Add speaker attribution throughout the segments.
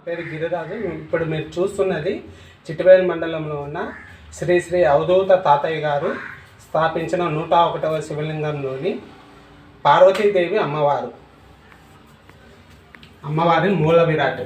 Speaker 1: పేరు గిరిరాజు. ఇప్పుడు మీరు చూస్తున్నది చిట్టివేలు మండలంలో ఉన్న శ్రీ శ్రీ అవధూత తాతయ్య గారు స్థాపించిన 101వ శివలింగంలోని పార్వతీదేవి అమ్మవారి మూల విరాట్.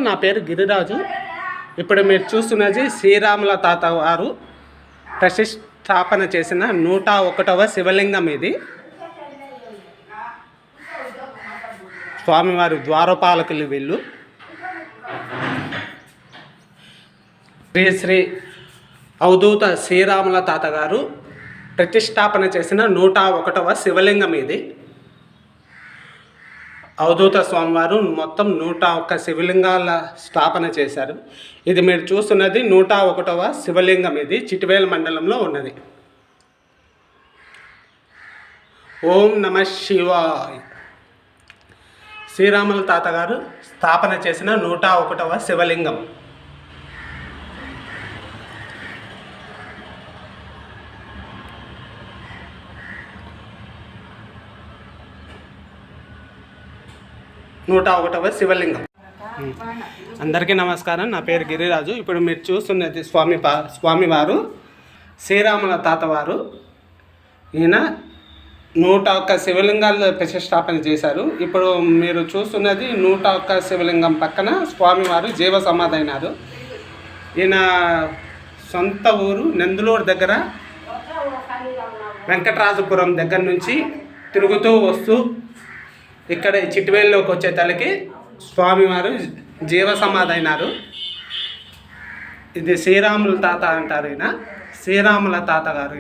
Speaker 1: నా పేరు గిరిరాజు. ఇప్పుడు మీరు చూస్తున్నది శ్రీరాముల తాత వారు ప్రతిష్టాపన చేసిన 101వ శివలింగం. ఇది స్వామివారి ద్వారపాలకులు వీళ్ళు. శ్రీ శ్రీ అవధూత శ్రీరాముల తాత గారు ప్రతిష్టాపన చేసిన 101వ శివలింగం ఇది. అవధూత స్వామివారు మొత్తం 101 శివలింగాల స్థాపన చేశారు. ఇది మీరు చూస్తున్నది 101వ శివలింగం. ఇది చిట్టివేలు మండలంలో ఉన్నది. ఓం నమ శివాయ. శ్రీరాముల తాత గారు స్థాపన చేసిన 101వ శివలింగం. అందరికీ నమస్కారం. నా పేరు గిరిరాజు. ఇప్పుడు మీరు చూస్తున్నది స్వామివారు శ్రీరాముల తాతవారు. ఈయన 101 శివలింగాలు ప్రతిష్టాపన చేశారు. ఇప్పుడు మీరు చూస్తున్నది 101 శివలింగం పక్కన స్వామివారు జీవ సమాధి అయినారు. ఈయన సొంత ఊరు నందులూరు దగ్గర వెంకటరాజపురం దగ్గర నుంచి తిరుగుతూ వస్తూ ఇక్కడ చిట్టివేలులోకి వచ్చే తలకి స్వామివారు జీవ సమాధి అయినారు. ఇది శ్రీరాముల తాత అంటారు. శ్రీరాముల తాత గారు.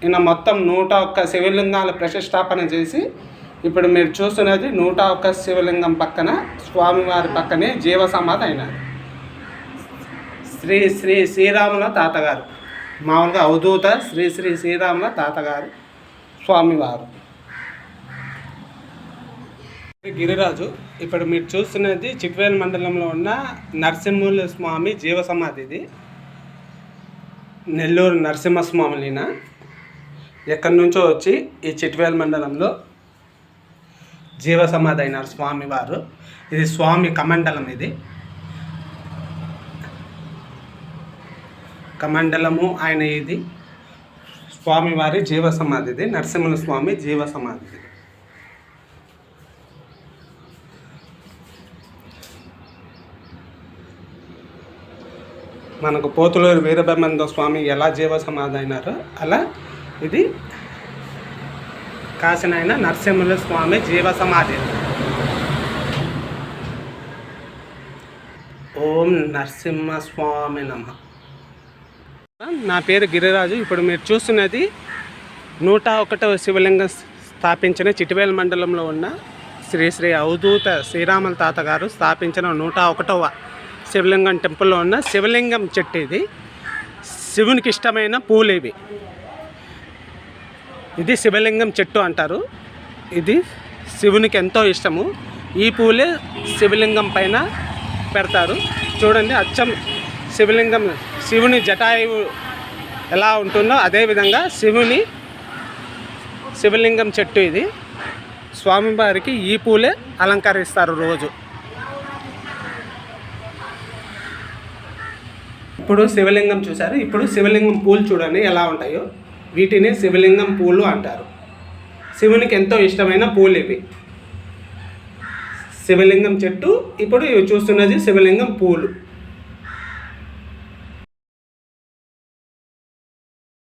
Speaker 1: ఈయన మొత్తం 101 శివలింగాల ప్రతిష్టాపన చేసి ఇప్పుడు మీరు చూస్తున్నది 101 శివలింగం పక్కన స్వామివారి పక్కనే జీవ సమాధి అయినారు. శ్రీ శ్రీ శ్రీరాముల తాత గారు. మామూలుగా అవధూత శ్రీ శ్రీ శ్రీరాముల తాత గారు స్వామివారు. గిరిరాజు. ఇప్పుడు మీరు చూస్తున్నది చిట్టివేలు మండలంలో ఉన్న నరసింహుల స్వామి జీవ సమాధి. ఇది నెల్లూరు నరసింహస్వాములిన ఎక్కడి నుంచో వచ్చి ఈ చిట్టివేలు మండలంలో జీవ సమాధి అయినారు స్వామివారు. ఇది స్వామి కమండలం. ఇది కమండలము ఆయన. ఇది స్వామివారి జీవ సమాధి. ఇది నరసింహుల స్వామి జీవ సమాధి. మనకు పోతులూరు వీరబ్రహ్మేంద్ర స్వామి ఎలా జీవ సమాధి అయినారో అలా ఇది కాశీనైన నరసింహుల స్వామి జీవ సమాధి. ఓం నరసింహస్వామి నమ. నా పేరు గిరిరాజు. ఇప్పుడు మీరు చూస్తున్నది 101వ శివలింగం స్థాపించిన చిట్టివేలు మండలంలో ఉన్న శ్రీ శ్రీ అవధూత శ్రీరాముల తాత గారు స్థాపించిన 101వ శివలింగం టెంపుల్లో ఉన్న శివలింగం చెట్టు. ఇది శివునికి ఇష్టమైన పూలు. ఇది శివలింగం చెట్టు అంటారు. ఇది శివునికి ఎంతో ఇష్టము. ఈ పూలే శివలింగం పైన పెడతారు. చూడండి, అచ్చం శివలింగం, శివుని జటాయువు ఎలా ఉంటుందో అదేవిధంగా శివలింగం చెట్టు ఇది. స్వామివారికి ఈ పూలే అలంకరిస్తారు రోజు. ఇప్పుడు శివలింగం చూశారు. ఇప్పుడు శివలింగం పూలు చూడండి ఎలా ఉంటాయో. వీటిని శివలింగం పూలు అంటారు. శివునికి ఎంతో ఇష్టమైన పూలు ఇవి. శివలింగం చెట్టు. ఇప్పుడు ఇవి చూస్తున్నది శివలింగం పూలు.